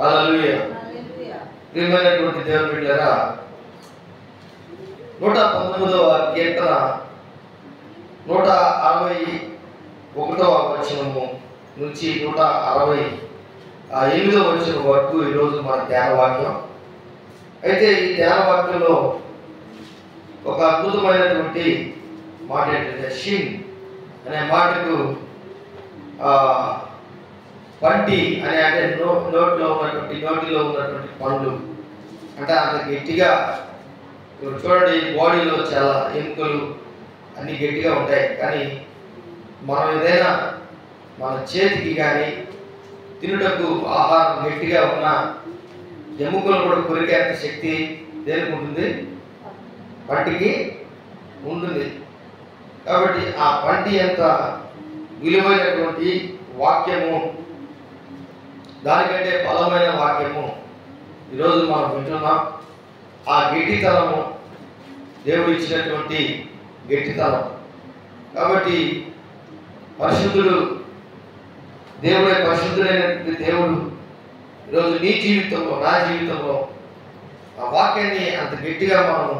హల్లెలూయా. ప్రియమైనటువంటి దేవుని బిడ్డలారా, 119వ కీర్తన 161వ వచనము నుంచి 168వ వచనం వరకు ఈరోజు మన ధ్యాన వాక్యం. అయితే ఈ ధ్యాన వాక్యంలో ఒక అద్భుతమైనటువంటి మాట ఏంటంటే షిన్ అనే మాటకు పంటి అనే అంటే నోటిలో ఉన్నటువంటి పండ్లు అంటే అంత గట్టిగా. చూడండి, బాడీలో చాలా ఎముకలు అన్ని గట్టిగా ఉంటాయి, కానీ మనం ఏదైనా మన చేతికి కానీ తినుటకు ఆహారం గట్టిగా ఉన్న ఎముకలు కూడా కొరికేంత శక్తి దేనికి ఉంటుంది? పంటికి ఉంటుంది. కాబట్టి ఆ పంటి ఎంత విలువైనటువంటి వాక్యము, దానికంటే బలమైన వాక్యము ఈరోజు మనం వింటున్నాం. ఆ గట్టితనము దేవుడు ఇచ్చినటువంటి గట్టితనం. కాబట్టి పరిశుద్ధుడు దేవుడే, పరిశుద్ధుడైనటువంటి దేవుడు ఈరోజు నీ జీవితంలో, నా జీవితంలో ఆ వాక్యాన్ని అంత గట్టిగా మనం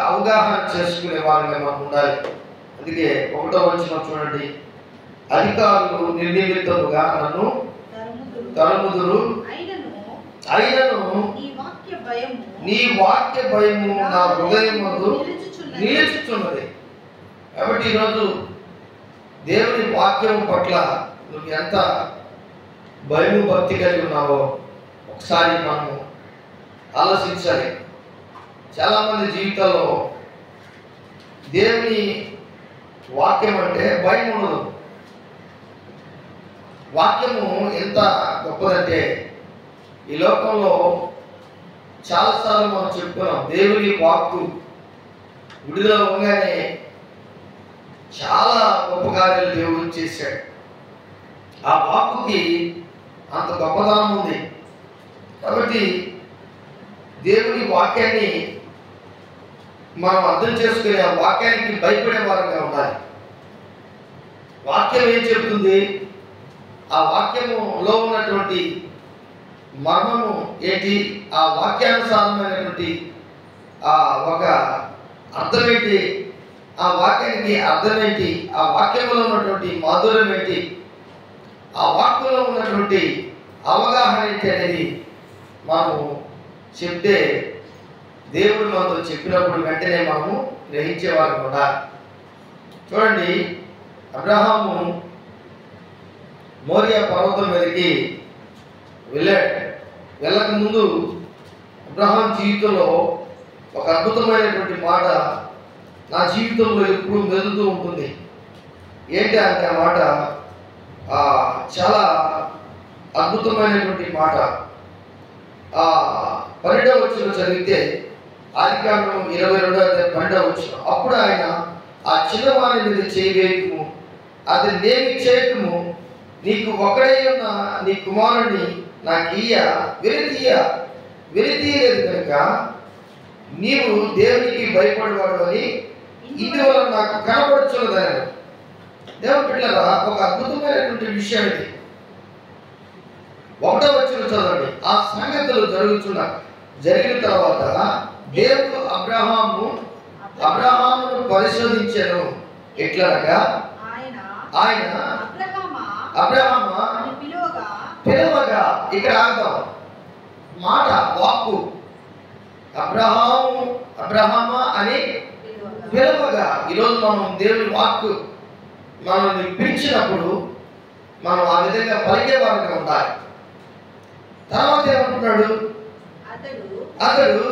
అవగాహన చేసుకునే వారిగా మనం ఉండాలి. అందుకే 1వ వచనం చూడండి, అధికారులు నిర్నిమిత్తముగా నన్ను తరుముదురు, అయినను నీ వాక్య భయము నా హృదయమందు నిలుచుచున్నది. కాబట్టి ఈరోజు దేవుని వాక్యం పట్ల నువ్వు ఎంత భయము భక్తి కలిగి ఉన్నావో ఒకసారి మనము ఆలోచించాలి. చాలామంది జీవితాల్లో దేవుని వాక్యం అంటే భయం ఉండదు. వాక్యము ఎంత గొప్పదంటే ఈ లోకంలో చాలాసార్లు మనం చెప్పుకున్నాం, దేవుని వాక్కు విడుదల అవ్వగానే చాలా గొప్ప కార్యాలు దేవుడు చేశాడు. ఆ వాక్కుకి అంత గొప్పతనం ఉంది. కాబట్టి దేవుని వాక్యాన్ని మనం అర్థం చేసుకుని ఆ వాక్యానికి భయపడే వారంగా ఉండాలి. వాక్యం ఏం చెబుతుంది, ఆ వాక్యములో ఉన్నటువంటి మర్మము ఏంటి, ఆ వాక్యానుసారమైనటువంటి ఒక అర్థం ఏంటి, ఆ వాక్యానికి అర్థం ఏంటి, ఆ వాక్యంలో ఉన్నటువంటి మాధుర్యం ఏంటి, ఆ వాక్యంలో ఉన్నటువంటి అవగాహన ఏంటి అనేది మనము చెప్తే దేవుడు మనతో చెప్పినప్పుడు వెంటనే మనము గ్రహించేవారు కూడా. చూడండి, అబ్రహాము మోరియా పర్వతం మీదకి వెళ్ళాడు. వెళ్ళక ముందు అబ్రహాం జీవితంలో ఒక అద్భుతమైనటువంటి మాట నా జీవితంలో ఎప్పుడు మెదులుతూ ఉంటుంది. ఏంటి అంటే ఆ మాట చాలా అద్భుతమైనటువంటి మాట. 12వ వచనం చదివితే ఆదికాండం 22వ వచనం, అప్పుడు ఆయన ఆ చిన్నవాని మీద చేయవేయకము, అతని నేమి చేయకము, నీకు ఒకడే ఉన్న నీ కుమారుణ్ణి నాకు వెలితీయలేదు కనుక నీవు దేవునికి భయపడేవాడు అని ఇందువల్ల నాకు కనబడుచున్నదని. దేవుని బిడ్డలారా, ఒక అద్భుతమైనటువంటి విషయం ఇది. 1వ వచనం చదవండి. ఆ సంగతులు జరిగిన తర్వాత దేవుడు అబ్రహామును పరిశోధించెను. ఎట్లనగా ఆయన అబ్రహామా పిలవగా, ఇక్కడ ఆగుతాం మాట, వాక్కు అబ్రహామా అని పిలవగా. ఈరోజు మనం దేవుని వాక్కు మనల్ని పిలిచినప్పుడు మనం ఆ విధంగా పలికే వారిగా ఉండాలి. తర్వాత ఏమంటున్నాడు, అతడు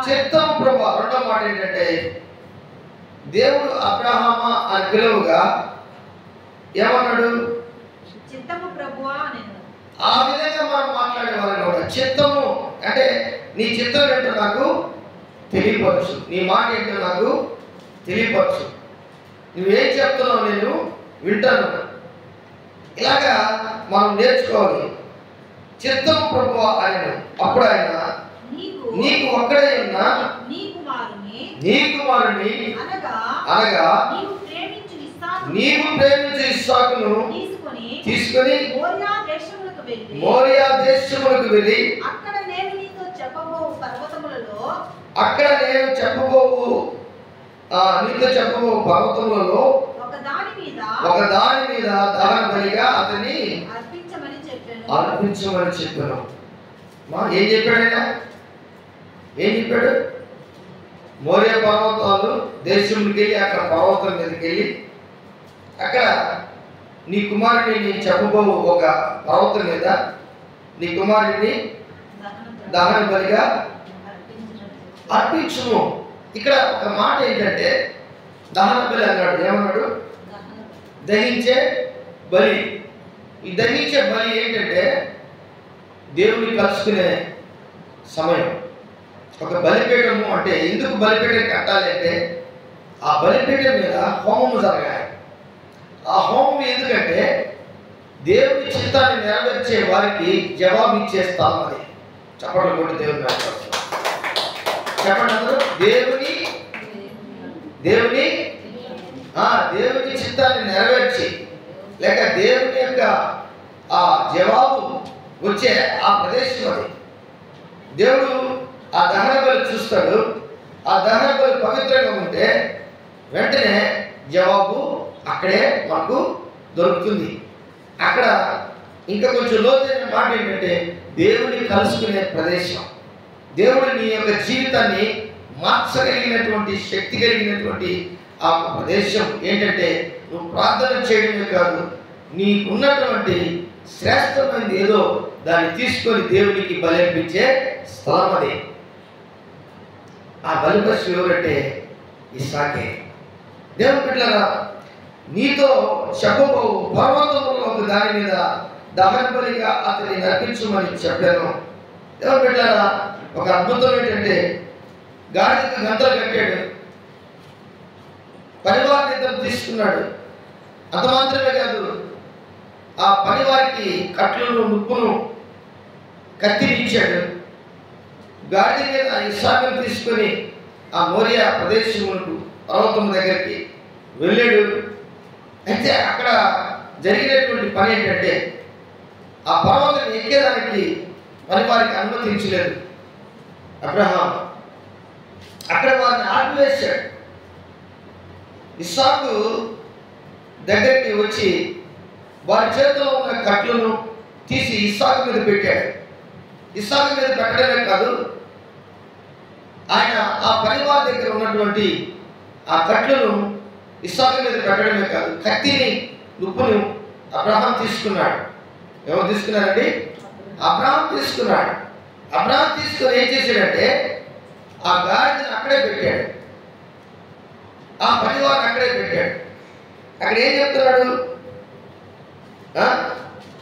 చిత్తము ప్రభువా. రెండో మాట ఏంటంటే దేవుడు అబ్రహామా అని పిలువగా ఏమన్నాడు, చిత్తము ప్రభువా. ఆ విధంగా మనం మాట్లాడే వారిని కూడా చిత్తము అంటే నీ చిత్తం ఏంటో నాకు తెలియపరచు, నీ మాట ఏంటో నాకు తెలియపరచు, నువ్వేం చెప్తున్నావు నేను వింటాను. ఇలాగా మనం నేర్చుకోవాలి. చిత్తము ప్రభువా ఆయన. అప్పుడు ఆయన నీకు ఒక్కడే ఉన్న నీ కుమారుని అనగా నీవు ప్రేమించు ఇస్సాకును తీసుకొని మోరియా దేశములకు వెళ్ళి అక్కడ నేను నీతో చెప్పబోవు పర్వతములలో పర్వతములలో ఒక దాని మీద దహన బలిగా అతన్ని అర్పించమని చెప్పాను. ఏం చెప్పాడు ఆయన? ఏం చెప్పాడు? మోరియా పర్వతాలు దేశంలోకి వెళ్ళి అక్కడ పర్వతం మీదకి వెళ్ళి అక్కడ నీ కుమారుడిని నేను చెప్పబోవు ఒక పర్వతం మీద నీ కుమారుడిని దహన బలిగా అర్పించుము. ఇక్కడ ఒక మాట ఏంటంటే దహన బలి అన్నాడు. ఏమన్నాడు? దహించే బలి. ఈ దహించే బలి ఏంటంటే దేవుని కలుసుకునే సమయం. ఒక బలిపీఠము అంటే ఎందుకు బలిపీఠం కట్టాలి అంటే ఆ బలిపీఠం మీద హోమము జరగాలి. ఆ హోమం ఎందుకంటే దేవుని చిత్తాన్ని నెరవేర్చే వారికి జవాబు ఇచ్చే స్థలం అది. చెప్పండి కొట్టి దేవుని చెప్పండి అందరూ. దేవుని చిత్తాన్ని నెరవేర్చి లేక దేవుని యొక్క ఆ జవాబు వచ్చే ఆ ప్రదేశం అది. దేవుడు ఆ దహన బలి చూస్తాడు. ఆ దహన బలి పవిత్రంగా ఉంటే వెంటనే జవాబు అక్కడే మనకు దొరుకుతుంది. అక్కడ ఇంకా కొంచెం లోతైన మాట ఏంటంటే దేవుని కలుసుకునే ప్రదేశం. దేవుడు నీ యొక్క జీవితాన్ని మార్చగలిగినటువంటి శక్తి కలిగినటువంటి ఆ ప్రదేశం ఏంటంటే నువ్వు ప్రార్థన చేయడమే కాదు, నీకున్నటువంటి శ్రేష్టమైనది ఏదో దాన్ని తీసుకొని దేవునికి బలర్పించే స్థలం అది. ఆ బలిపశు ఎవరంటే ఇస్సాకే. దేవుని బిడ్డలారా, నీతో చెప్పబో పర్వతములో ఒక దాని మీద దహన బలిగా అతన్ని నర్పించమని చెప్పాను. దేవుని బిడ్డలారా, ఒక అద్భుతం ఏంటంటే గాడిదకి గంటలు కట్టాడు, పనివారిని ఇద్దరు తీసుకున్నాడు. అంత మాత్రమే కాదు, ఆ పనివారికి కట్లను ముప్పును కత్తిని ఇచ్చాడు. గాడిద మీద ఇస్సాకును తీసుకొని ఆ మోరియా ప్రదేశములకు పర్వతం దగ్గరికి వెళ్ళాడు. అయితే అక్కడ జరిగినటువంటి పని ఏంటంటే ఆ పర్వతం ఎక్కేదానికి పనివారికి అనుమతించలేదు అబ్రహాం. అక్కడ వారిని ఆపివేశాడు. ఇస్సాకు దగ్గరికి వచ్చి వారి చేతిలో ఉన్న కట్లను తీసి ఇస్సాకు మీద పెట్టాడు. ఇస్సాకు మీద పెట్టడమే కాదు, ఆయన ఆ పనివారి దగ్గర ఉన్నటువంటి ఆ కట్లను ఇస్సాకు మీద పెట్టడమే కాదు, కత్తిని ఉప్పును అబ్రహాం తీసుకున్నాడు. ఎవరు తీసుకున్నారండి? అబ్రహాం తీసుకున్నాడు. అబ్రహాం తీసుకొని ఏం చేశాడంటే ఆ గాడిదని అక్కడే పెట్టాడు, ఆ పనివారిని అక్కడే పెట్టాడు. అక్కడ ఏం చెప్తున్నాడు?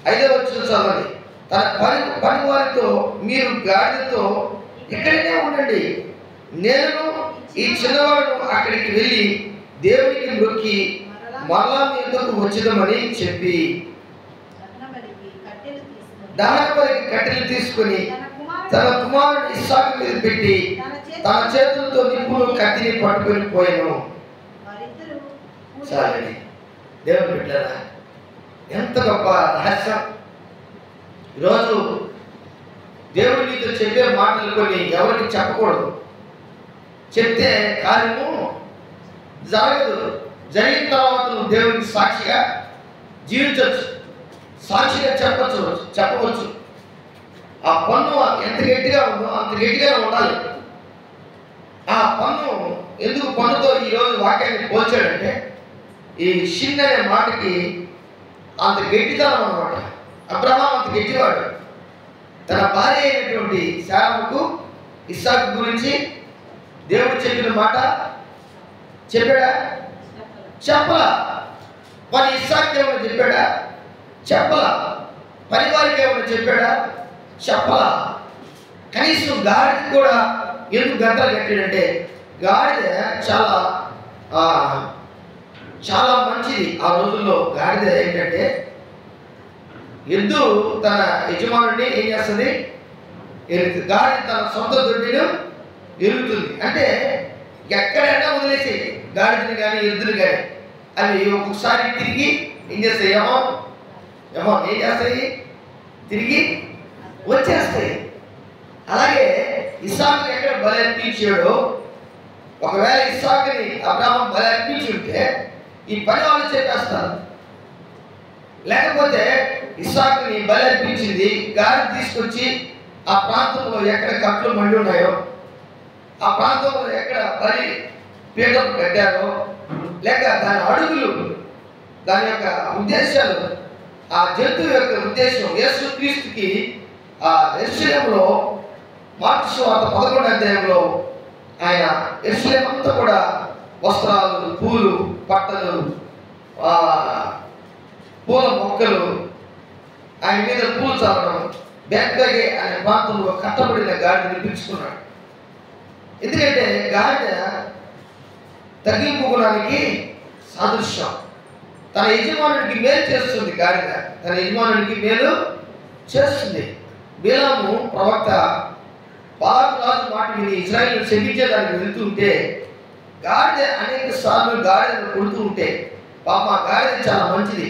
5వ వచనం చదవండి. తన పనివారితో మీరు గాడిదతో ఇక్కడనే ఉండండి, నేను ఈ చిన్నవాడు అక్కడికి వెళ్ళి దేవునికి మొక్కి మరలా మీ ఎందుకు వచ్చేదమని చెప్పి దహన బలికి కట్టెలు తీసుకొని తన కుమారుడు ఇస్సాకు మీద పెట్టి తన చేతులతో నిప్పును కత్తిని పట్టుకొని పోయాను. చాలండి దేవుని బిడ్డలారా, ఎంత గొప్ప రహస్యం. ఈరోజు దేవుడు నీతో చెప్పే మాటలు కొన్ని ఎవరికి చెప్పకూడదు. చెప్తే కార్యము జరగదు. జరిగిన తర్వాత నువ్వు దేవునికి సాక్షిగా జీవించవచ్చు, సాక్షిగా చెప్పవచ్చు. ఆ పన్ను ఎంత గట్టిగా ఉందో అంత గట్టిగా ఉండాలి. ఆ పన్ను ఎందుకు పన్నుతో ఈరోజు వాక్యాన్ని పోల్చాడంటే ఈ షిన్ అనే మాటకి అంత గట్టితనం అన్నమాట. అబ్రహాం అంత గట్టివాడు. తన భార్య అయినటువంటి శారాకు ఇస్సాకు గురించి దేవుడు చెప్పిన మాట చెప్పాడా? చెప్పలా. వారి ఇస్సాకు ఏమైనా చెప్పాడా? చెప్పలా. పరివారికి ఏమైనా చెప్పాడా? చెప్పలా. కనీసం గాడిద కూడా ఎందుకు గంటలు కట్టాడంటే గాడిద చాలా మంచిది. ఆ రోజుల్లో గాడిద ఏంటంటే ఎద్దు తన యజమానుడిని ఏం చేస్తుంది? ఎరుగుతుంది. గాడిద తన సొంత దొడ్డిను ఎరుగుతుంది. అంటే ఎక్కడైనా వదిలేసి గాడిదని కానీ ఎద్దులు కానీ అవి ఒక్కొక్కసారి తిరిగి ఏం చేస్తాయి? ఏమో ఏం చేస్తాయి? తిరిగి వచ్చేస్తాయి. అలాగే ఇస్సాకు ఎక్కడ బలి అర్పించాడో, ఒకవేళ ఇస్సాకుని అబ్రాహాం బలి అర్పించి ఉంటే ఈ పని వాళ్ళు చెప్పేస్తారు. లేకపోతే ఇస్సాకుని బలి అర్పించింది గాలి తీసుకొచ్చి ఆ ప్రాంతంలో ఎక్కడ కట్లు మండి ఉన్నాయో, ఆ ప్రాంతంలో ఎక్కడ బలి పీఠం కట్టారో, లేక దాని అడుగులు, దాని యొక్క ఉద్దేశాలు, ఆ జంతువు యొక్క ఉద్దేశం యేసుక్రీస్తుకి ఆ యెరూషలేములో మార్కు సువార్త 11వ అధ్యాయంలో ఆయన యెరూషలేము అంతా కూడా వస్త్రాలు, పూలు, పట్టలు, పూల మొక్కలు, ఆయన మీద పూలు చల్లడం, బెత్తగే అనే ప్రాంతంలో కట్టబడిన గాడిదని పిలుచుకున్నాడు. ఎందుకంటే గాడిద తగ్గింపు గుణానికి సాదృశ్యం. తన యజమానుడికి మేలు చేస్తుంది. గాడిద తన యజమానుడికి మేలు చేస్తుంది. బిలాము ప్రవక్త బాలాకు రాజు మాట విని ఇశ్రాయేలును శపించేదానికి వెళ్తుంటే గాడిద అనేక సార్లు గాడిదను కొడుతూ ఉంటే, పాప గాడిద చాలా మంచిది,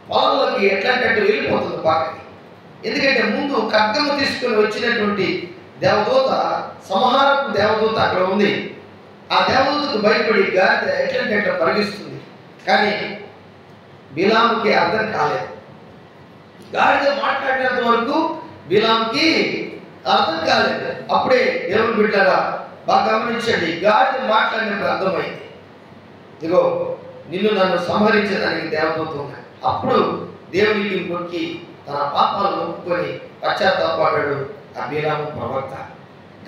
పొలంలోకి ఎట్లాంటి వెళ్ళిపోతుంది పక్కకి. ఎందుకంటే ముందు ఖడ్గము తీసుకుని వచ్చినటువంటి దేవదూత, సంహారపు దేవదూత అక్కడ ఉంది. ఆ దేవదూతకు భయపడి గాడిద ఎట్లా పరిగిస్తుంది. కానీ బిలాముకి అర్థం కాలేదు. గాడిద మాట్లాడినంత వరకు బిలాముకి అర్థం కాలేదు. అప్పుడే దేవుని బిడ్డలారా బాగా గమనించండి, గాడిద మాట్లాడినప్పుడు అర్థమైంది, ఇదిగో నిన్ను నన్ను సంహరించడానికి దేవదూత ఉంది. అప్పుడు దేవునికి మొక్కి తన పాపాలు ఒప్పుకొని పశ్చాత్తాపడ్డాడు ఆ బిలాము ప్రవక్త.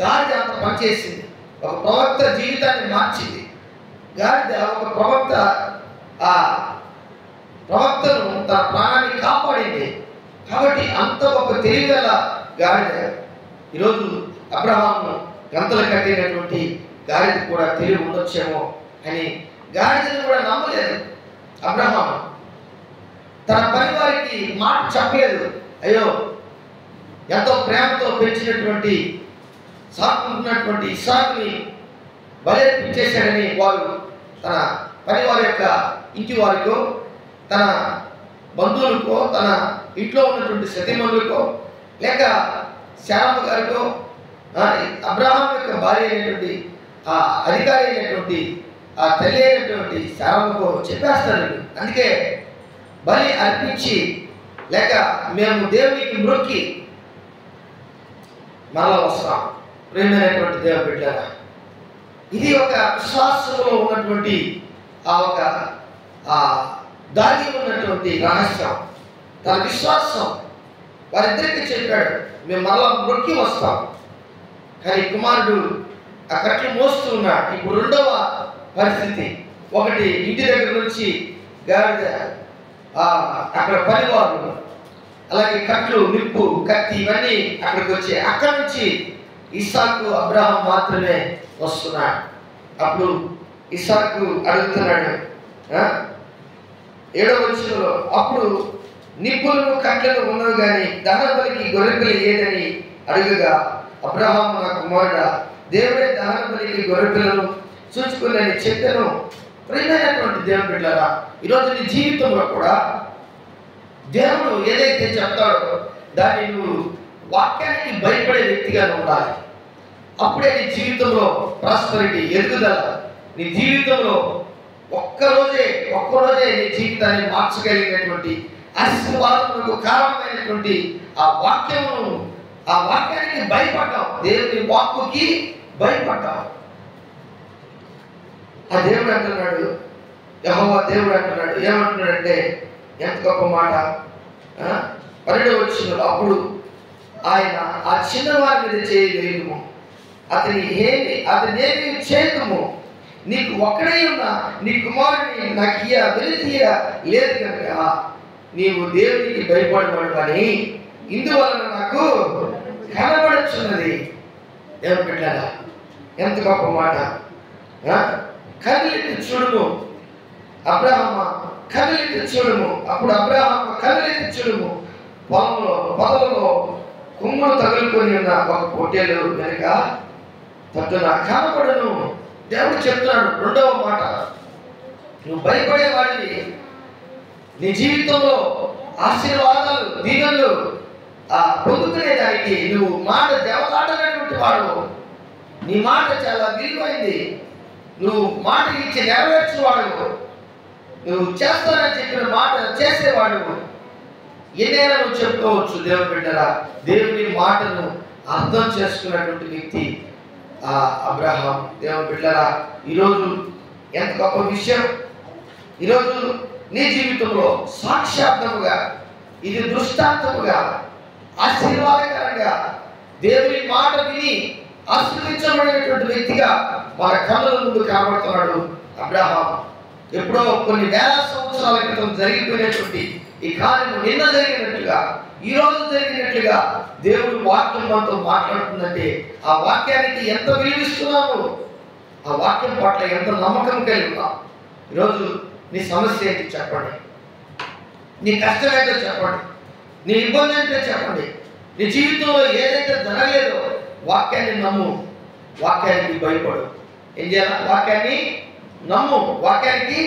గాడిద అంత పనిచేసింది. ఒక ప్రవక్త జీవితాన్ని మార్చింది. గాడిద ఒక ప్రవక్త ఆ ప్రవక్తను తన ప్రాణాన్ని కాపాడింది. కాబట్టి అంత ఒక తెలివిగల గాడిద. ఈరోజు అబ్రహాము గంతలు కట్టినటువంటి గాడిద కూడా తెలివి ఉండొచ్చేమో అని గాడిదను కూడా నమ్మలేదు అబ్రహాము. తన పని వారికి మాట చెప్పలేదు. అయ్యో, ఎంతో ప్రేమతో పెంచినటువంటి సాకున్నటువంటి ఇస్సాకుని బలి అర్పించేశాడని వారు తన పని వారి యొక్క ఇంటి వారికో, తన బంధువులకో, తన ఇంట్లో ఉన్నటువంటి సతీమణులకో, లేక శారమ్మ గారికో, అబ్రహాం యొక్క భార్య అయినటువంటి ఆ అధికారి అయినటువంటి ఆ తల్లి అయినటువంటి శారమ్మకో చెప్పేస్తాడు. అందుకే బలి అర్పించి లేక మేము దేవునికి మొక్కి మరలా వస్తాం. ప్రేమైనటువంటి దేవుని బిడ్డలారా, ఇది ఒక విశ్వాసంలో ఉన్నటువంటి ఆ ఒక దాగి ఉన్నటువంటి రహస్యం. తన విశ్వాసం వారిద్దరికీ చెప్పాడు, మేము మరలా మొక్కి వస్తాం. కానీ కుమారుడు ఆ కట్లు మోస్తూ ఉన్నాడు. ఇప్పుడు రెండవ పరిస్థితి, ఒకటి ఇంటి దగ్గర నుంచి గాడిద, అక్కడ పనివారు, అలాగే కట్లు, నిప్పు, కత్తి ఇవన్నీ అక్కడికి వచ్చి అక్కడి నుంచి ఇస్సాకు అబ్రహాం మాత్రమే వస్తున్నాడు. అప్పుడు ఇస్సాకు అడుగుతున్నాడు 7వ వచనంలో, అప్పుడు నిప్పులను కట్లను ఉన్నవి కానీ దహన బలికి గొర్రెపిల్ల ఏదని అడుగగా అబ్రహాము, నా కుమారుడా, దేవుడే దహన బలికి గొర్రెపిల్లను చూసుకుని చెప్పాను. ప్రియమైనటువంటి దేవుని బిడ్డలారా, ఈరోజు నీ జీవితంలో కూడా దేవుడు ఏదైతే చెప్తాడో దాన్ని నువ్వు వాక్యానికి భయపడే వ్యక్తిగా ఉండాలి. అప్పుడే నీ జీవితంలో ప్రాస్పరిటీ, ఎదుగుదల, నీ జీవితంలో ఒక్కరోజే నీ జీవితాన్ని మార్చగలిగినటువంటి ఆశీర్వాదములకు కారణమైనటువంటి ఆ వాక్యానికి భయపడ్డాం. దేవుని వాక్కుకి భయపడ్డాం. ఆ దేవుడు అంటున్నాడు, యెహోవా దేవుడు అంటున్నాడు, ఏమంటున్నాడంటే ఎంత గొప్ప మాట. 12వ వచనంలో, అప్పుడు ఆయన ఆ చిన్నవారి మీద చేయలేము, అతనేమి చేయకము, నీకు ఒక్కడే ఉన్న నీ కుమారుని నాకు వెలితీయ లేదు కనుక నీవు దేవునికి భయపడబడు అని ఇందువలన నాకు కనబడుచున్నది. దేవుని బిడ్డలారా, ఎంత గొప్ప మాట. కదిలికి చూడుము అబ్రహామా, కదిలికి చూడుము. అప్పుడు అబ్రహామ కదిలికి చూడుము, పొదలలో కొమ్ములు తగులుకొని ఉన్న ఒక పొట్టేలు వెనుక తట్టున కనపడను. దేవుడు చెప్తున్నాడు రెండవ మాట, నువ్వు భయపడేవాడివి, నీ జీవితంలో ఆశీర్వాదాలు, దీవెనలు పొందుకునేదానికి నువ్వు మాట జవదాటనటువంటి వాడు. నీ మాట చాలా విలువైంది. నువ్వు మాట ఇచ్చి నెరవేర్చేవాడు. నువ్వు చేస్తానని చెప్పిన మాట చేసేవాడు. ఎన్నైనా నువ్వు చెప్పుకోవచ్చు. దేవుని బిడ్డరా, దేవుని మాటను అర్థం చేసుకున్నటువంటి వ్యక్తి అబ్రహాం. దేవుని బిడ్డరా, ఈరోజు ఎంత గొప్ప విషయం. ఈరోజు నీ జీవితంలో సాక్షాత్ముగా, ఇది దృష్టాంతముగా, ఆశీర్వాదకరంగా దేవుని మాట విని ఆశీర్వదించబడినటువంటి వ్యక్తిగా మన కళ్ళ ముందు కనబడుతున్నాడు అబ్రహాం. ఎప్పుడో కొన్ని వేల సంవత్సరాల క్రితం జరిగిపోయినటువంటి ఈ కార్యం నిన్న జరిగినట్లుగా, ఈ రోజు జరిగినట్లుగా దేవుడు వాక్యం మనతో మాట్లాడుతుందంటే ఆ వాక్యానికి ఎంత విలువిస్తున్నాము, ఆ వాక్యం పట్ల ఎంత నమ్మకం కలిగి ఉన్నాం. ఈరోజు నీ సమస్య ఏంటి చెప్పండి, నీ కష్టం ఏంటో చెప్పండి, నీ ఇబ్బంది ఏంటో చెప్పండి. నీ జీవితంలో ఏదైతే జరగలేదో వాక్యాన్ని నమ్ము, వాక్యానికి భయపడు. ఏం చేయాలి? వాక్యాన్ని నమ్ము, వాక్యానికి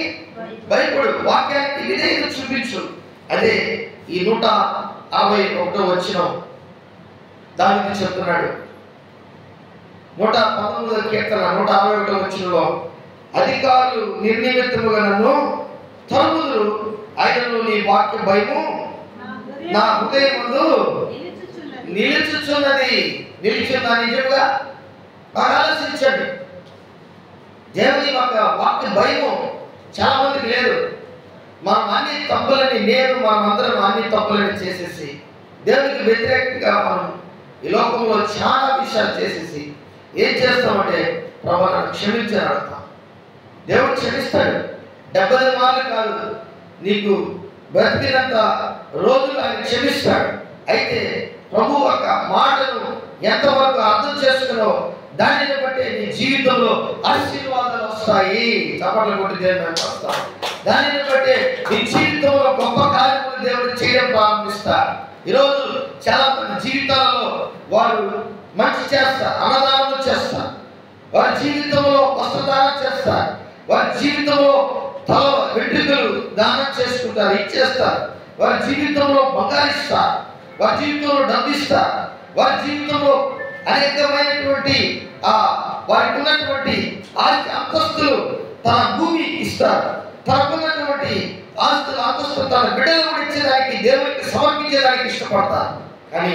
భయపడు, వాక్యానికి విధేయత చూపించు. అదే ఈ 161వ వచనం దానికి చెప్తున్నాడు. 119వ కీర్తన 161వ వచనంలో, అధికారులు నిర్నిమిత్తముగా నన్ను తరుముదురు, ఆయనను నీ వాక్య భయము నా హృదయం ముందు నిలుచుచున్నది. నిలిచిందా? నిజంగా బాగా ఆలోచించండి. దేవుని వాక్య భయము చాలా మందికి లేదు. మనం అన్ని తప్పులని, మనమందరం అన్ని తప్పులని చేసేసి దేవునికి వ్యతిరేకంగా మనం ఈ లోకంలో చాలా విషయాలు చేసేసి ఏం చేస్తామంటే, ప్రభు నన్ను క్షమించని అడతాం. దేవుడు క్షమిస్తాడు. 70 మార్లు కాదు, నీకు బ్రతికినంత రోజులు ఆయన క్షమిస్తాడు. అయితే ప్రభు ఒక మాటను ఎంతవరకు అర్థం చేసుకున్నావు దానిని బట్టి నీ జీవితంలో ఆశీర్వాదాలు వస్తాయి. చప్పట్లు కొట్టి దేవుని వస్తాయి. దానిని బట్టి నీ జీవితంలో గొప్ప కార్యములు దేవుడు చేయడం ప్రారంభిస్తారు. ఈరోజు చాలా మంది జీవితాలలో వారు మంచి చేస్తారు, అన్నదానం చేస్తారు, వారి జీవితంలో వస్త్రదానం చేస్తారు, వారి జీవితంలో తల వెంట్రుకలు దానం చేసుకుంటారు, ఇచ్చేస్తారు, వారి జీవితంలో బంగారిస్తారు, వారి జీవితంలో డబ్బిస్తారు, వారి జీవితంలో అనేకమైనటువంటి వారికి ఉన్నటువంటి అంతస్తులు, తన భూమి ఇస్తారు, తనకున్నటువంటి అంతస్తులు తన బిడ్డలు కూడా ఇచ్చేదానికి, దేవునికి సమర్పించేదానికి ఇష్టపడతారు. కానీ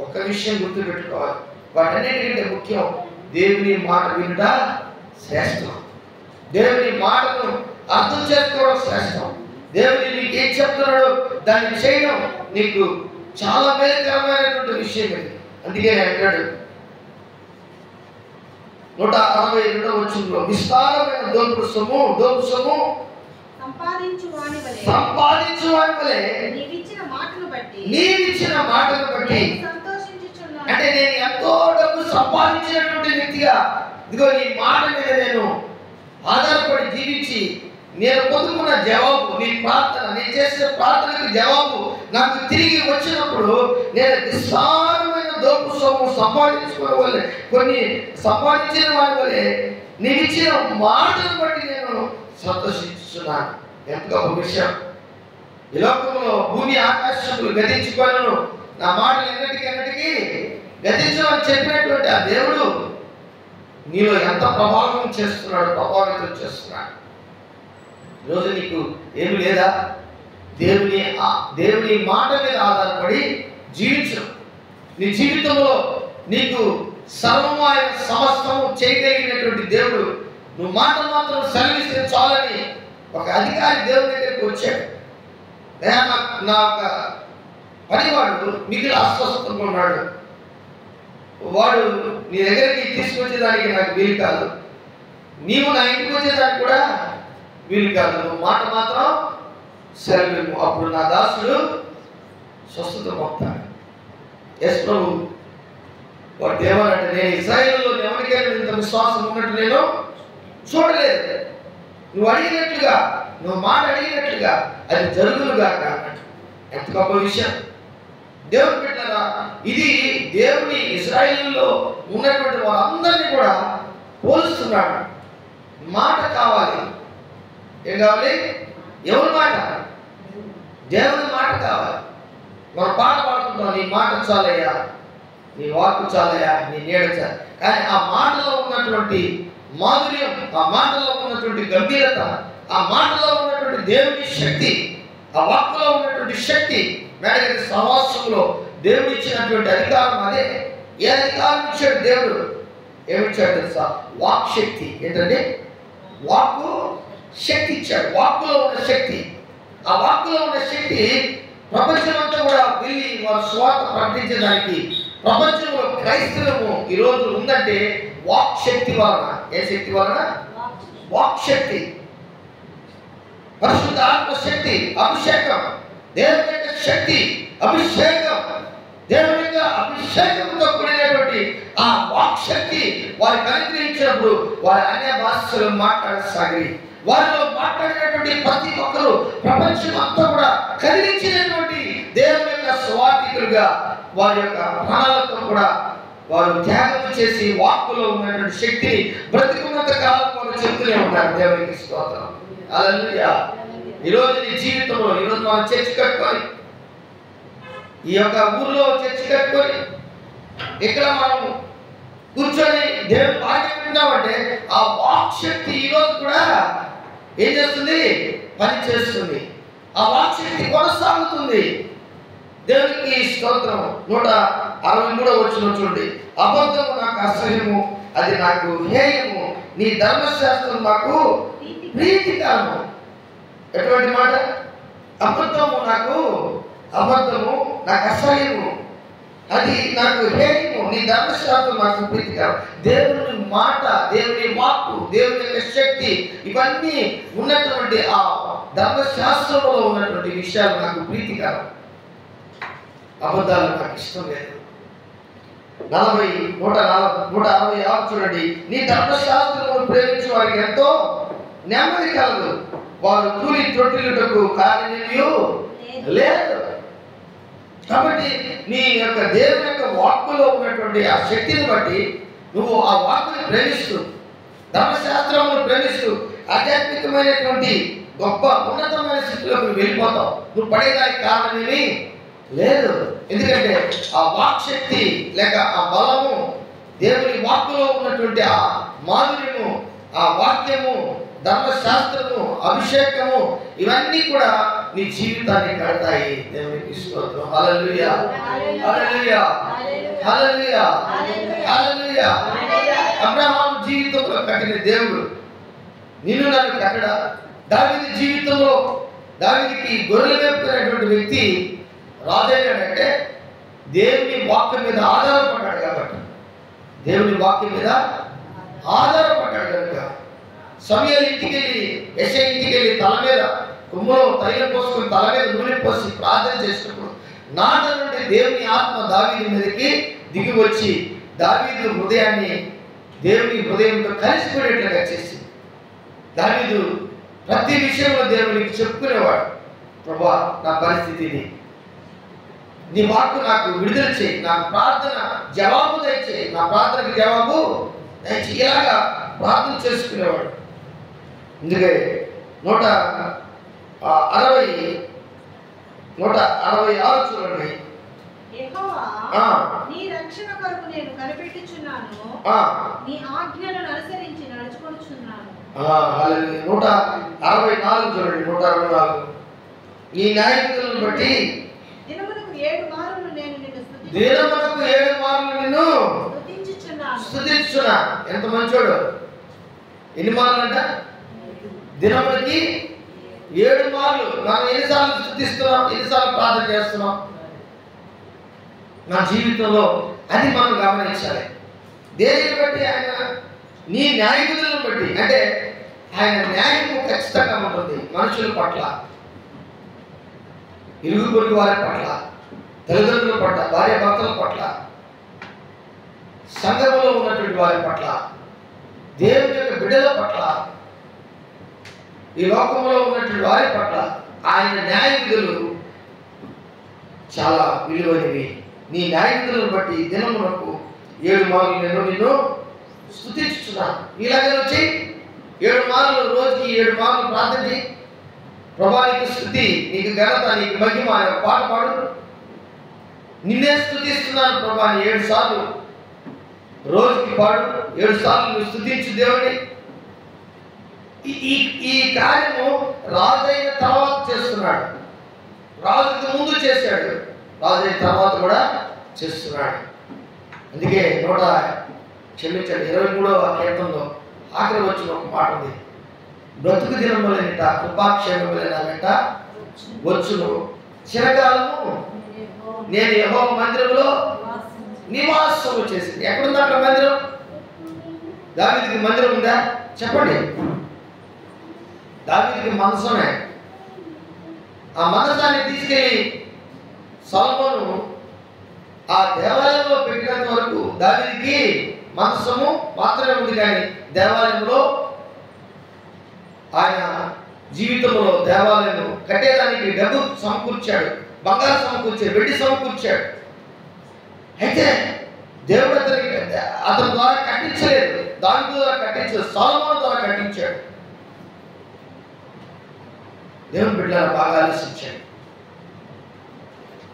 ఒక్క విషయం గుర్తుపెట్టుకోవాలి, వాటన్నిటికంటే ముఖ్యం దేవుని మాట వినుట శ్రేష్టం. దేవుని మాటను అర్థం చేసుకోవడం శ్రేష్టం. దేవుని నీకు ఏం చెప్తున్నాడో దాన్ని చేయడం నీకు చాలా మేలుకరమైనటువంటి విషయం ఇది. అందుకే అంటాడు 162వ వచనంలో, విస్తారమైన దోపుడు సొమ్ము సంపాదించు వాని వలె నీవిచ్చిన మాటను బట్టి అంటే నేను ఎంతో డబ్బు సంపాదించినటువంటి వ్యక్తిగా, ఇదిగో నీ మాట మీద నేను ఆధారపడి జీవించి నేను పొందుకున్న జవాబు, నీ ప్రార్థన, నేను చేసిన ప్రార్థనకు జవాబు నాకు తిరిగి వచ్చినప్పుడు నేను విస్తారమైన దోపు సొమ్ము సంపాదించుకునే వల్లే, కొన్ని సంపాదించిన వారి వల్లే నేను ఇచ్చిన మాటను బట్టి నేను సంతోషిస్తున్నాను. ఎంత గొప్ప విషయం. ఈ లోకంలో భూమి ఆకాశములు గతించుకోను, నా మాటలు ఎన్నటికి గతించమని చెప్పినటువంటి ఆ దేవుడు నీలో ఎంత ప్రభావితం చేస్తున్నాడు. ఈరోజు నీకు ఏమి లేదా? దేవుని మాట మీద ఆధారపడి జీవించు. నీ జీవితంలో నీకు సర్వము ఆయన సమస్తము చేయగలిగినటువంటి దేవుడు, నువ్వు మాట మాత్రం సెలవిస్తే చాలని ఒక అధికారి దేవుని దగ్గరికి వచ్చాడు. నా ఒక పనివాడు మిగిలిన అస్వస్థంగా ఉన్నాడు, వాడు నీ దగ్గరికి తీసుకొచ్చేదానికి నాకు వీలు కాదు, నీవు నా ఇంటికి వచ్చేదానికి కూడా వీలు కాదు, నువ్వు మాట మాత్రం సెలవు. అప్పుడు నా దాసుడు స్వస్థత పొందుతాడు. ఎస్ ప్రభు. వాడు ఏమనంటే, నేను ఇశ్రాయేలులో ఎవరికైనా ఇంత విశ్వాసం ఉన్నట్టు నేను చూడలేదు, నువ్వు అడిగినట్లుగా, నువ్వు మాట అడిగినట్లుగా అది జరుగునుగా అన్నట్టు. ఎంత గొప్ప విషయం. దేవుని బిడ్డలారా, ఇది దేవుని ఇశ్రాయేలులో ఉన్నటువంటి వారందరినీ కూడా పోలుస్తున్నాడు. మాట కావాలి. ఏం కావాలి? ఎవరి మాట? దేవుని మాట కావాలి. మనం పాట పాడుతుంటాం, నీ మాట చాలయ్యా, నీ వాక్కు చాలయ్యా, నీ నీడ చాలు. కానీ ఆ మాటలో ఉన్నటువంటి మాధుర్యం, ఆ మాటలో ఉన్నటువంటి గంభీరత, ఆ మాటలో ఉన్నటువంటి దేవుని శక్తి, ఆ వాక్కులో ఉన్నటువంటి శక్తి, మేడగది సహవాసంలో దేవుడు ఇచ్చినటువంటి అధికారం అదే. ఏ అధికారం ఇచ్చాడు దేవుడు? ఏమిచ్చాడు తెలుసా? వాక్ శక్తి. ఏంటంటే వాక్కు శక్తి ఇచ్చాడు. వాక్కులో ఉన్న శక్తి, ఆ వాక్కులో ఉన్న శక్తి ప్రపంచమంతా కూడా వెళ్ళి వారు స్వార్థ ప్రకటించడానికి ప్రపంచంలో క్రైస్తవము ఈరోజు ఉందంటే వాక్ శక్తి వలన. ఏ శక్తి వలన? వాక్ శక్తి, పరిశుద్ధ ఆత్మ శక్తి, అభిషేకం, దేవుని యొక్క శక్తి, అభిషేకం, దేవుని యొక్క అభిషేకంతో కూడినటువంటి ఆ వాక్ శక్తి వారికి అనుగ్రహించినప్పుడు వారి అన్య భాషలు మాట్లాడసాగి వారిలో మాట్లాడినటువంటి ప్రతి ఒక్కరు ప్రపంచం అంతా కూడా కదిలించినటువంటి దేవుని యొక్క స్వార్థికులుగా వారి యొక్క ప్రాణాలతో కూడా వారు త్యాగం చేసి వాక్కులో ఉన్నటువంటి శక్తిని బ్రతికున్నంత కాలం వారు చెప్తూనే ఉన్నారు. దేవునికి స్తోత్రం. హల్లెలూయా. ఈరోజు నీ జీవితంలో, ఈరోజు మనం చర్చి కట్టుకొని, ఈ యొక్క ఊర్లో చర్చి కట్టుకొని ఇక్కడ మనం కూర్చొని దేవుని వాక్యం వింటామంటే ఆ వాక్ శక్తి ఈరోజు కూడా ఏం చేస్తుంది? పని చేస్తుంది. ఆ వాక్ శక్తి కొనసాగుతుంది. దేవునికి స్తోత్రం. 163వ వచనం చూడండి. అబద్ధము నాకు అసహ్యము, అది నాకు హేయము, నీ ధర్మశాస్త్రం నాకు ప్రీతికరము. ఎటువంటి మాట? అబద్ధము నాకు అసహ్యము, అది నాకు హేయము, నీ ధర్మశాస్త్రం నాకు ప్రీతికరం. దేవుని మాట, దేవుని వాక్కు, దేవుని యొక్క శక్తి, ఇవన్నీ ఉన్నటువంటి ఆ ధర్మశాస్త్రంలో ఉన్నటువంటి విషయాలు నాకు ప్రీతికరం. అబద్ధాలు నాకు ఇష్టం లేదు. 166 చూడండి. నీ ధర్మశాస్త్రమును ప్రేమించే వారికి ఎంతో నెమ్మది కలదు, వారు తూలి త్రొట్టిల్లుటకు కారణమేమీ లేదు. కాబట్టి నీ యొక్క దేవుని యొక్క వాక్కులో ఉన్నటువంటి ఆ శక్తిని బట్టి నువ్వు ఆ వాక్కుని ప్రేమిస్తూ, ధర్మశాస్త్రమును ప్రేమిస్తూ ఆధ్యాత్మికమైనటువంటి గొప్ప ఉన్నతమైన స్థితిలోకి వెళ్ళిపోతావు. నువ్వు పడేదానికి కారణమేమీ లేదు. ఎందుకంటే ఆ వాక్ శక్తి లేక ఆ బలము, దేవుని వాక్కులో ఉన్నటువంటి ఆ మాధుర్యము, ఆ వాక్యము, ధర్మశాస్త్రము, అభిషేకము, ఇవన్నీ కూడా నీ జీవితాన్ని కడతాయి. దేవునికి స్తోత్రం. హల్లెలూయా, హల్లెలూయా, హల్లెలూయా, హల్లెలూయా. అబ్రహాము జీవితంలో కట్టిన దేవుడు నిన్ను నన్ను కట్టడా? దావీదు జీవితంలో దావీదుకి గొర్రెలు మేపుకునేటువంటి వ్యక్తి రాజయ్యాడంటే దేవుని వాక్యం మీద ఆధారపడ్డాడు కాబట్టి, దేవుని వాక్యం మీద ఆధారపడ్డాడు కనుక సమూయేలు ఇంటికి వెళ్ళి, యెషయా ఇంటికి వెళ్ళి తల మీద కొమ్ములో తైలం పోసుకొని తల మీద నూనె పోసి ప్రార్థన చేసినప్పుడు నాట నుండి దేవుని ఆత్మ దావీదు మీదకి దిగి వచ్చి దావీదు హృదయాన్ని దేవుని హృదయంతో కలిసిపోయేట్లుగా చేసి దావీదు ప్రతి విషయంలో దేవునికి చెప్పుకునేవాడు. ప్రభువా, నా పరిస్థితి ఇది, నీ వాక్కు నాకు విడుదల చేయి, నాకు ప్రార్థన జవాబు దయచేయి, నా ప్రార్థనకి జవాబు దయచేయి, ఇలాగా ప్రార్థన చేసుకునేవాడు. అందుకే 166 చూడండి. యెహోవా, నీ రక్షణ కొరకు నేను కనిపెట్టుచున్నాను, నీ ఆజ్ఞలను అనుసరించి నడుచుకొనుచున్నాను. 164 చూడండి. 164 నీ న్యాయవిధులను బట్టి దినమునకు 7 మార్లు నేను నిన్ను స్తుతించుచున్నా. ఎంత మంచోడు! ఎన్ని మార్లు అంట? దినములకి 7 మార్లు. మనం ఎన్నిసార్లు స్తుతిస్తున్నాం, ఎన్నిసార్లు ప్రార్థన చేస్తున్నాం మన జీవితంలో? అది మనం గమనించాలి. దేనిని బట్టి? ఆయన నీ న్యాయవిధులను బట్టి. అంటే ఆయన న్యాయము ఖచ్చితంగా ఉంటుంది మనుషుల పట్ల, ఇరుగు పొరుగు వారి పట్ల, తల్లిదండ్రుల పట్ల, భార్య భర్తల పట్ల, సంఘంలో ఉన్నటువంటి వారి పట్ల, దేవుని యొక్క బిడ్డల పట్ల, ఈ లోకంలో ఉన్నటువంటి వారి పట్ల ఆయన న్యాయ విధులు చాలా విలువైనవి. నీ న్యాయ విధులను బట్టి దినమునకు 7 మార్లు నేను నిన్ను స్తుతించుచున్నాను. ఇలాగే వచ్చి 7 మార్లు, రోజుకి 7 మార్లు ప్రార్థన చేయి. ప్రభా, నీకు స్తుతి, నీకు ఘనత, నీకు మహిమ అనే పాట పాడు. నిన్నే స్తుతిస్తున్నాను ప్రభా అని 7 సార్లు రోజుకి పాడు. 7 సార్లు నువ్వు స్తుతించు దేవుని. ఈ కార్యము రాజైన తర్వాత చేస్తున్నాడు. రాజుకి ముందు చేశాడు, రాజైన తర్వాత కూడా చేస్తున్నాడు. అందుకే 23వ కీర్తనలో ఆఖరి వచ్చిన ఒక మాట ఉంది, బ్రతుకు దినములనిట కృపాక్షేమములైన వెంట వచ్చును, చిరకాలము నేను యెహోవా మందిరములో నివాసము చేసింది. ఎక్కడుంది అక్కడ మందిరం? దావీదుకి మందిరం ఉందా? చెప్పండి. దావీదుకి మనసమే. ఆ మనసాన్ని తీసుకెళ్ళి సొలొమోను ఆ దేవాలయంలో పెట్టినంత వరకు దావీదుకి మనసము మాత్రమే ఉంది, కానీ దేవాలయంలో ఆయన జీవితంలో దేవాలయం కట్టేదానికి డబ్బు సమకూర్చాడు, బంగారు సమకూర్చాడు, వెండి సమకూర్చాడు. అయితే దేవుడు అతని ద్వారా కట్టించలేదు, దావీదు ద్వారా కట్టించలేదు, సొలొమోను ద్వారా కట్టించాడు. దేవుని బిడ్డలను బాగా ఆలోచించాడు.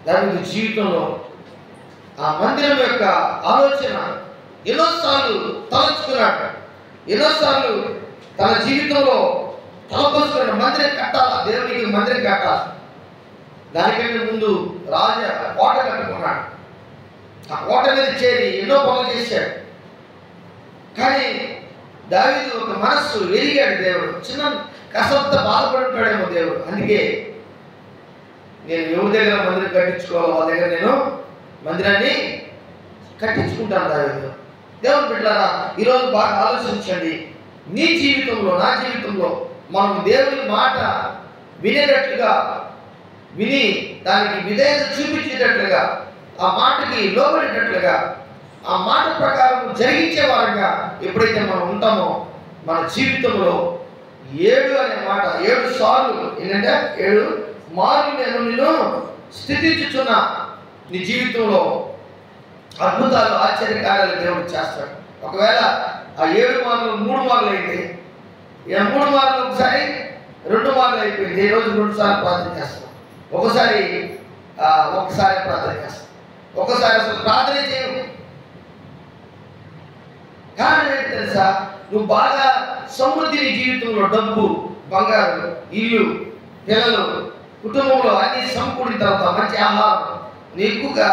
దావీదు జీవితంలో ఆ మందిరం యొక్క ఆలోచన ఎన్నోసార్లు తలంచుకున్నాడు, ఎన్నోసార్లు తన జీవితంలో తలపోసుకున్న మందిరం కట్టాలా, దేవునికి మందిరం కట్టాలి. దానికంటే ముందు రాజ కోట కట్టుకున్నాడు. ఆ కోట మీద చేరి ఎన్నో పనులు చేశాడు. కానీ దావీదు ఒక మనస్సు ఎరిగాడు. దేవుడు చిన్న కసంత బాధపడి ఉంటాడేమో దేవుడు. అందుకే నేను ఎవరి దగ్గర మందిరం కట్టించుకోవాలో వాళ్ళ దగ్గర నేను మందిరాన్ని కట్టించుకుంటాను. దావీదు దేవుని బిడ్డలారా, ఈరోజు బాగా ఆలోచించండి. నీ జీవితంలో, నా జీవితంలో మనం దేవుని మాట వినేటట్లుగా, విని దానికి విధేయత చూపించేటట్లుగా, ఆ మాటకి లోబడేటట్లుగా, ఆ మాట ప్రకారం జరిగించే వారంగా ఎప్పుడైతే మనం ఉంటామో మన జీవితంలో 7 అనే మాట 7 సార్లు ఏంటంటే 7 మార్లు నేను నిన్ను స్థితించుచున్నా. నీ జీవితంలో అద్భుతాలు, ఆశ్చర్యకార్యాలు దేవుడు చేస్తాడు. ఒకవేళ ఆ 7 మార్లు 3 మార్లు అయింది, 3 మార్లు ఒకసారి 2 మార్లు అయిపోయింది. ఈరోజు 2 సార్లు ప్రార్థన చేస్తాం, ఒకసారి ప్రార్థన చేస్తాం, ఒకసారి అసలు ప్రార్థన చేయవు. కారణం ఏంటి తెలుసా? నువ్వు బాగా సమృద్ధి, నీ జీవితంలో డబ్బు, బంగారు, ఇల్లు, పిల్లలు, కుటుంబంలో అన్ని సమకూడిన తర్వాత మంచి ఆహారం, నీ ఎక్కువగా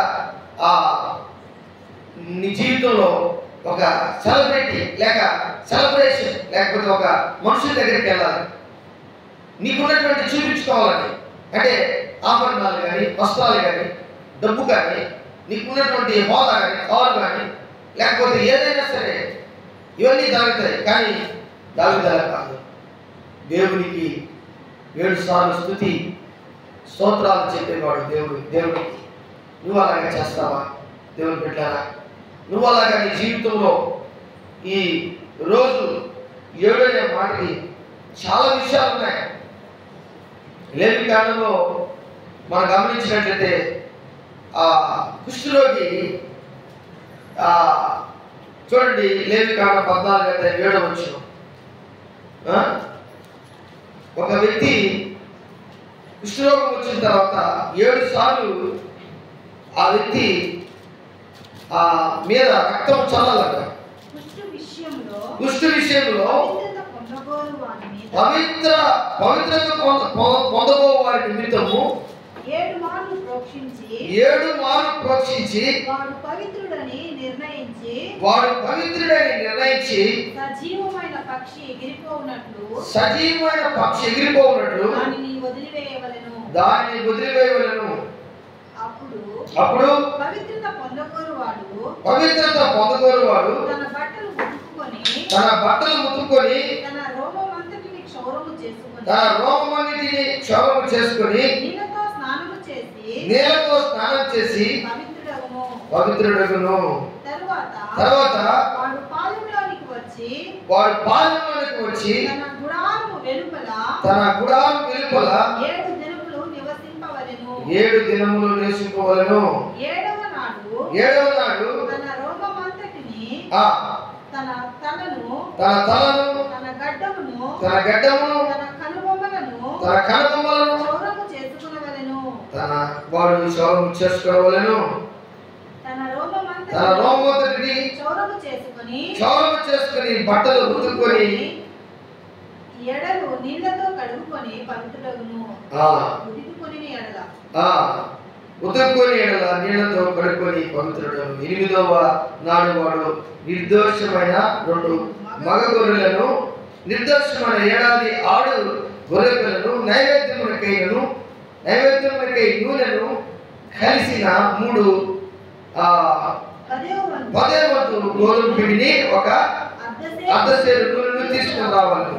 నీ జీవితంలో ఒక సెలబ్రిటీ లేక సెలబ్రేషన్ లేకపోతే ఒక మనుషుల దగ్గరికి వెళ్ళాలి, నీకున్నటువంటి చూపించుకోవాలని, అంటే ఆభరణాలు కానీ, వస్త్రాలు కానీ, డబ్బు కానీ, నీకున్నటువంటి హోదా కానీ, కారు కానీ, లేకపోతే ఏదైనా సరే ఇవన్నీ జరుగుతాయి. కానీ దావీదు అలా కాదు. దేవునికి 7 సార్లు స్తుతి స్తోత్రాలు చెప్పేవాడు దేవునికి. నువ్వు అలాగే చేస్తావా? దేవుని బిడ్డలారా, నువ్వు అలాగా నీ జీవితంలో ఈ రోజు 7 అనే మాటకి చాలా విషయాలు ఉన్నాయి. లేవి కాలంలో మనం గమనించినట్లయితే ఆ కుష్ఠరోగి, చూడండి లేవి కాలం 14:7 వచ్చిన ఒక వ్యక్తి కుష్ఠరోగం వచ్చిన తర్వాత 7 సార్లు ఆ వ్యక్తి మీద రక్తం చల్లాలట. కుష్ఠ విషయంలో పవిత్రత పొందబో వారి నిమిత్తము 7 మార్లు ప్రోక్షించి వాడు పవిత్రుడని నిర్ణయించి సజీవమైన పక్షి ఎగిరిపోవునట్లు దానిని వదిలివేయవలెను. అప్పుడు పవిత్రత పొందగోరు వాడు తన బట్టలు ముట్టుకొని తన రోమమంతటిని క్షౌరము చేసుకొని నీళ్ళతో స్నానం చేసి పవిత్రుడగును. తరువాత వాడు పాలెంలోనికి వచ్చి తన గుడారము వెలుపల 7 దినములు నివసింపవలెను. 7వ నాడు తన రోమమంతటిని, తన తలను, తన గడ్డమును, తన కనుబొమ్మలను క్షౌరము చేసుకొనవలెను. తన వాడు క్షౌరము చేసుకోవలెను. తన రోమమంతటిని క్షౌరము చేసుకొని బట్టలు ఉతుక్కొని ఎడలు నీళ్లతో కడుగుకొని పవిత్రులగును. ఉతుకుకొని ఎడల నీళ్లతో కడుక్కొని పవిత్రుడు. 8వ నాడు వాడు నిర్దోషమైన 2 మగ గొర్రెలను, నిర్దోషమైన ఏడాది ఆడు గొర్రెలను, నైవేద్యములకై నూనెను కలిసిన 3 10 వంతులు గోధుమ పిండిని ఒక అర్ధసేరు నూనెను తీసుకుని రావాలి.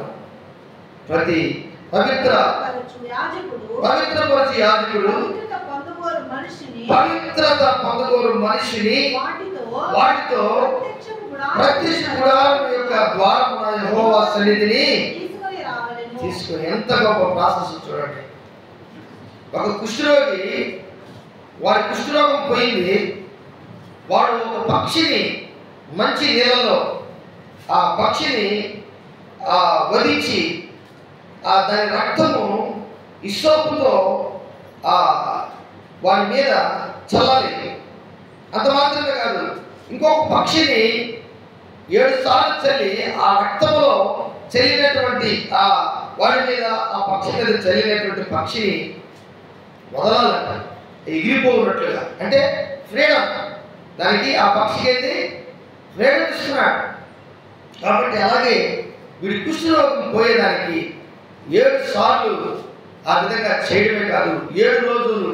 ప్రతి పవిత్రపరచు యాజకుడు పవిత్రత పొందగోరు మనిషిని వాటితో ప్రత్యక్ష గుడారం యొక్క ద్వారమున యెహోవా సన్నిధిని తీసుకొని. ఎంత గొప్ప ప్రాసెస్ చూడండి. ఒక కుష్ఠరోగి, వాడి కుష్ఠరోగం పోయింది. వాడు ఒక పక్షిని మంచి నీళ్ళలో ఆ పక్షిని వధించి దాని రక్తము ఇసోపుతో వాడి మీద చల్లాలి. అంత మాత్రమే కాదు, ఇంకొక పక్షిని 7 సార్లు చల్లి ఆ రక్తంలో చల్లినటువంటి వాడి మీద ఆ పక్షి మీద చల్లినటువంటి పక్షిని వదలాలంట, ఎగిరిపోఉన్నట్లుగా. అంటే ఫ్రీడమ్, దానికి ఆ పక్షికి అయితే ఫ్రీడమ్ ఇస్తున్నాడు. కాబట్టి అలాగే వీడి కుష్ఠరోగం పోయేదానికి 7 సార్లు ఆ విధంగా చేయడమే కాదు, 7 రోజులు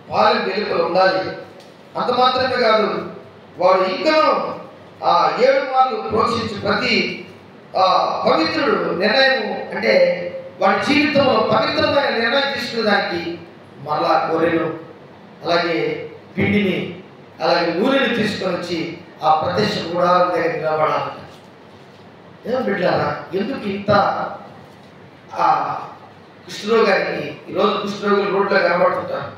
పాలు వెలుపల ఉండాలి. అంత మాత్రమే కాదు, వాడు ఇంకనూ 7 మార్లు ప్రోక్షించి ప్రతి పవిత్రుడు నిర్ణయం, అంటే వాడి జీవితంలో పవిత్రమైన నిర్ణయం తీసుకునేదానికి మరలా గొర్రెను, అలాగే పిండిని, అలాగే నూనెని తీసుకొని వచ్చి ఆ ప్రత్యక్ష గుడారం దగ్గర నిలబడాలి. ఏం బిడ్డారా, ఎందుకు ఇంత కుష్ఠరోగానికి? ఈరోజు కుష్ఠరోగులు రోడ్లో కనబడుతుంటారు.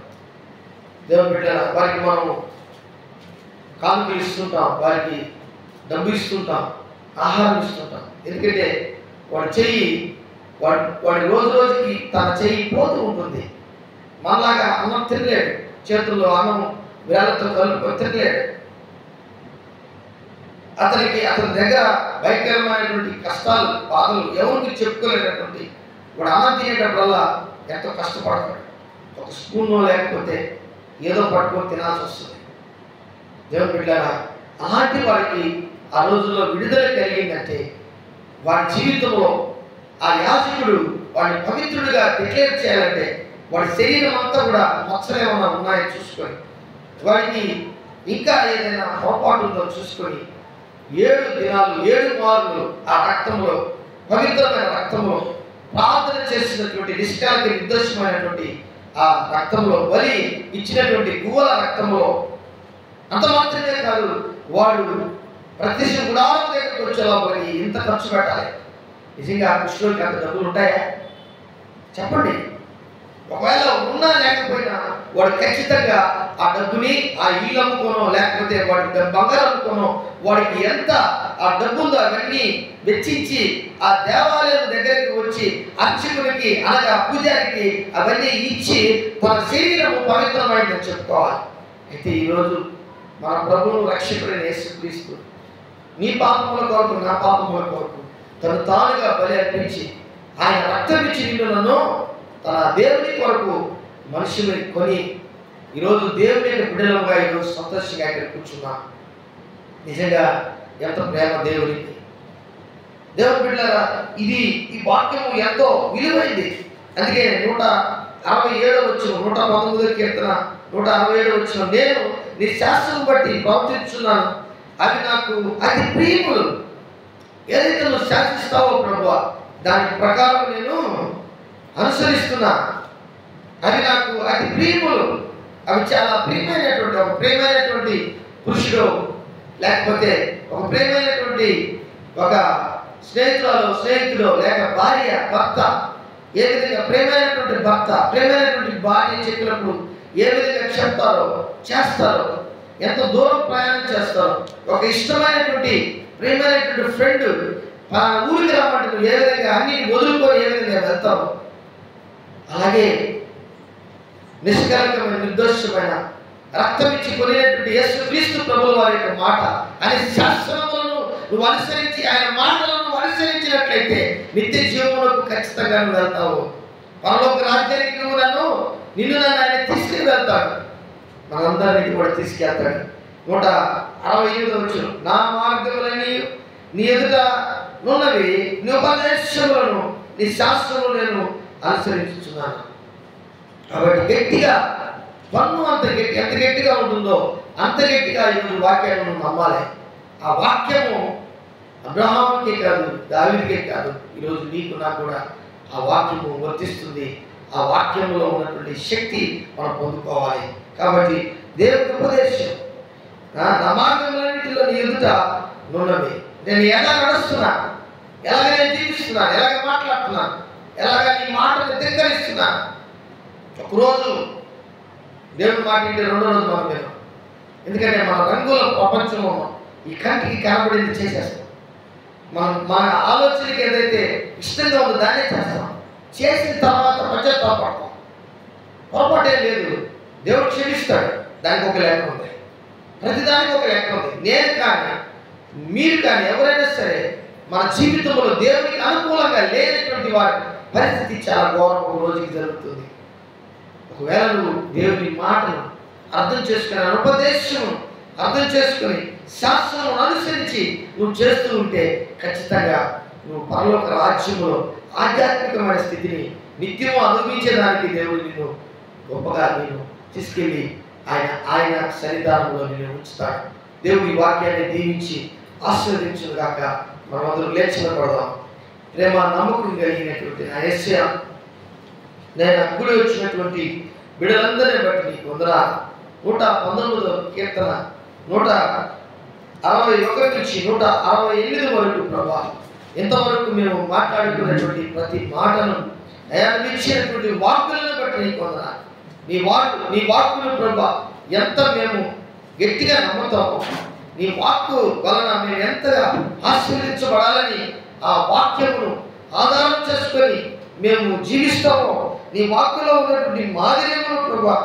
దేవుని బిడ్డారా, వారికి మనం కానుకలు ఇస్తుంటాం, వారికి డబ్బు ఇస్తుంటాం, ఆహారం ఇస్తుంటాం. ఎందుకంటే వాడి రోజు రోజుకి తన చెయ్యి పోతూ ఉంటుంది. మనలాగా అన్నం తినలేడు, చేతుల్లో అన్నం వేళ్ళతో కలుపుకొని తినలేడు. అతని దగ్గర భయంకరమైనటువంటి కష్టాలు, బాధలు ఎవరికి చెప్పుకోలేనటువంటి వాడు అన్నం తినేటప్పుడల్లా ఎంతో కష్టపడతాడు. ఒక స్పూన్లో లేకపోతే ఏదో పట్టుకొని తినాల్సి వస్తుంది. దేవుని బిడ్డలారా, అలాంటి వాడికి ఆ రోజుల్లో విడుదల కలిగిందంటే వాడి జీవితంలో ఆ యాజకుడు వాడిని పవిత్రుడిగా డిక్లేర్ చేయాలంటే వాడి శరీరం అంతా కూడా మచ్చలు ఏమన్నా ఉన్నాయో చూసుకొని, వాడికి ఇంకా ఏదైనా పొరపాటు ఉందో చూసుకొని 7 దినాలు 7 మార్లు ఆ రక్తంలో, పవిత్రమైన రక్తంలో ప్రార్థన చేసినటువంటి నిష్కాలకి నిర్దోషమైనటువంటి ఆ రక్తంలో, బలి ఇచ్చినటువంటి గువ్వల రక్తంలో. అంత మాత్రమే కాదు, వాడు ప్రత్యక్ష గుడారం దగ్గరికి వచ్చేలా వాడికి ఇంత ఖర్చు పెట్టాలి. నిజంగా ఆ కుష్ఠరోగికి అంత డబ్బులు ఉంటాయా చెప్పండి? ఒకవేళ ఉన్నా లేకపోయినా వాడు ఖచ్చితంగా ఆ డబ్బుని ఆ ఇల్లు అమ్ముకోనో, లేకపోతే వాడి బంగారం అమ్ముకోనో, వాడికి ఎంత ఆ డబ్బు ఉందో అవన్నీ వెచ్చించి ఆ దేవాలయం దగ్గరికి వచ్చి అర్చకునికి, అనగా పూజారికి అవన్నీ ఇచ్చి తన శరీరము పవిత్రమైందని చెప్పుకోవాలి. అయితే ఈరోజు మన ప్రభువును రక్షకుడైన యేసుక్రీస్తు నీ పాపముల కొరకు, నా పాపముల కొరకు తను తానుగా బలి అర్పించి ఆయన రక్తం ఇచ్చి నిన్ను తన దేవుని కొరకు మనుషుని కొని ఈరోజు దేవుని యొక్క బిడ్డలుగా ఈరోజు సంతోషంగా ఇక్కడ కూర్చున్నా. నిజంగా ఎంత ప్రేమ దేవునికి. దేవుని బిడ్డలారా, ఈ వాక్యము ఎంతో విలువైంది. అందుకే 167 వచ్చిన 119 కీర్తన 167 వచ్చిన, నేను నీ శాస్త్రం బట్టి ప్రవర్తించున్నాను, అవి నాకు అతి ప్రియములు. ఏదైతే నువ్వు శాసిస్తావో ప్రభువా, దాని ప్రకారం నేను అనుసరిస్తున్నా. అవి నాకు అతి ప్రియములు. అవి చాలా ప్రియమైనటువంటి, ఒక ప్రియమైనటువంటి పురుషుడు, లేకపోతే ఒక ప్రియమైనటువంటి ఒక స్నేహితుడు, లేక భార్య, భర్త, ఏ విధంగా ప్రియమైనటువంటి భర్త, ప్రియమైనటువంటి భార్య చెప్పినప్పుడు ఏ విధంగా చెప్తారో, చేస్తారో, ఎంత దూరం ప్రయాణం చేస్తారో, ఒక ఇష్టమైనటువంటి ప్రియమైనటువంటి ఫ్రెండ్ మన ఊరికి రమ్మంటే నువ్వు ఏ విధంగా అన్ని వదులుకొని ఏ విధంగా వెళ్తావు, అలాగే నిష్కలంకమైన నిర్దోషమైన రక్తం ఇచ్చి కొనినటువంటి యేసుక్రీస్తు ప్రభుల వారి యొక్క మాట ఆయన శాస్త్రములను నువ్వు అనుసరించి ఆయన మాటలను అనుసరించినట్లయితే నిత్య జీవములకు ఖచ్చితంగా నువ్వు వెళ్తావు. పరలోక రాజ్యానికి నిన్ను ఆయన తీసుకుని వెళ్తాడు. మనందరినీ కూడా తీసుకెళ్తాడు. 168 వచనం, నా మార్గములని నీ ఎదుట నున్నవి నీ ఉపదేశములను నీ శాస్త్రము నేను అనుసరించుచున్నాను. కాబట్టి గట్టిగా పన్ను ఎంత గట్టిగా ఉంటుందో అంత గట్టిగా ఈరోజు వాక్యాన్ని నువ్వు నమ్మాలి. ఆ వాక్యము అబ్రహాముకే కాదు, దావీదుకే కాదు, ఈరోజు నీకు నాకు కూడా ఆ వాక్యము వర్తిస్తుంది. ఆ వాక్యంలో ఉన్నటువంటి శక్తి మనం పొందుకోవాలి. కాబట్టి దేవుని ఉపదేశం, నా మార్గములన్నిటిలో నీ ఎదుట నున్నవి, నేను ఎలా నడుస్తున్నాను, ఎలాగ నేను జీవిస్తున్నాను, ఎలాగ మాట్లాడుతున్నాను, ఎలాగ నీ మాటను ధిక్కరిస్తున్నాను. ఒకరోజు దేవుని మాట ఇంటి రెండో రోజు మనం విన్నాం. ఎందుకంటే మన రంగుల ప్రపంచంలో ఈ కంటికి కనబడింది చేసేస్తాం. మన ఆలోచనకి ఏదైతే ఇష్టంగా ఉందో దాన్నే చేస్తాం. చేసిన తర్వాత పశ్చాత్తాపడతాం. పొరపాటు ఏం లేదు, దేవుడు క్షమిస్తాడు. దానికి ఒక లెక్క ఉంది, ప్రతిదానికి ఒక లెక్క ఉంది. నేను కానీ మీరు కానీ ఎవరైనా సరే మన జీవితంలో దేవునికి అనుకూలంగా లేనటువంటి వారి పరిస్థితి చాలా ఘోరం ఒక రోజుకి జరుగుతుంది. ఒకవేళ నువ్వు దేవుని మాటను అర్థం చేసుకుని ఉపదేశం అర్థం చేసుకుని శాస్త్రం అనుసరించి నువ్వు చేస్తూ ఉంటే ఖచ్చితంగా నువ్వు పరలోక రాజ్యంలో ఆధ్యాత్మికమైన స్థితిని నిత్యము అనుభవించేదానికి దేవుడు నిన్ను గొప్పగా నేను తీసుకెళ్ళి ఆయన సన్నిధానంలో నిన్ను ఉంచుతాడు. దేవుడి వాక్యాన్ని దీవించి ఆశీర్వదించుగాక. మనం అందరూ లేచినపడదాం. ప్రేమ నమ్మకం కలిగినటువంటి నా యేసయ్య, నేను గుడి వచ్చినటువంటి బిడ్డలందరినీ బట్టి నీకు వందనాలు. 119వ కీర్తన 161 నుంచి 168 వరకు ప్రభా, ఇంతవరకు మేము మాట్లాడుకున్నటువంటి ప్రతి మాటను ఇచ్చినటువంటి వాక్కులను బట్టి నీకు వందనాలు. నీ వాక్కులు ప్రభా ఎంత మేము గట్టిగా నమ్ముతామో, నీ వాక్కు వలన మేము ఎంతగా ఆశీర్వదించబడాలని ఆ వాక్యమును ఆధారం చేసుకొని మేము జీవిస్తామో, నీ వాక్కులో ఉన్నటువంటి మాదిర్యమును ప్రభా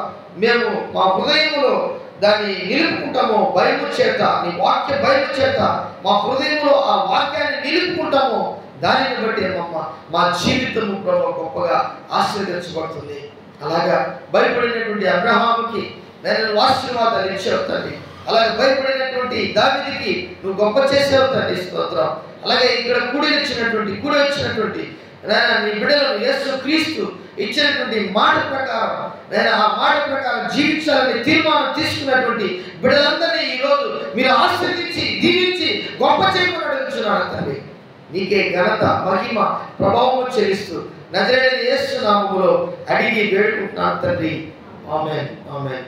మేము మా హృదయములో దాన్ని నిలుపుకుంటామో బైబిల్ చేత, నీ వాక్య బైబిల్ చేత మా హృదయంలో ఆ వాక్యాన్ని నిలుపుకుంటామో దానిని బట్టి మా జీవితము ప్రభు గొప్పగా ఆశీర్వదించబడుతుంది. అలాగా భయపడినటువంటి అబ్రహాముకి నేను ఆశీర్వాదాలు ఇచ్చావు తండ్రి. అలాగే భయపడినటువంటి దావీదుకి నువ్వు గొప్ప చేసావు తండ్రి, స్తోత్రం. అలాగే ఇక్కడ కూడి వచ్చినటువంటి నీ బిడ్డలను యేసుక్రీస్తు ఇచ్చినటువంటి మాట ప్రకారం ఆ మాట ప్రకారం జీవించాలని తీర్మానం తీసుకున్నటువంటి బిడ్డలందరినీ ఈరోజు మీరు ఆశీర్వదించి దీవించి గొప్ప చేయమని అడుగుతున్నాడు తండ్రి. నీకే ఘనత మహిమ ప్రభావం చెల్లిస్తూ నజరేయుడైన యేసు నామములో అడిగి వేడుకుంటున్నాను తండ్రి. ఆమేన్, ఆమేన్.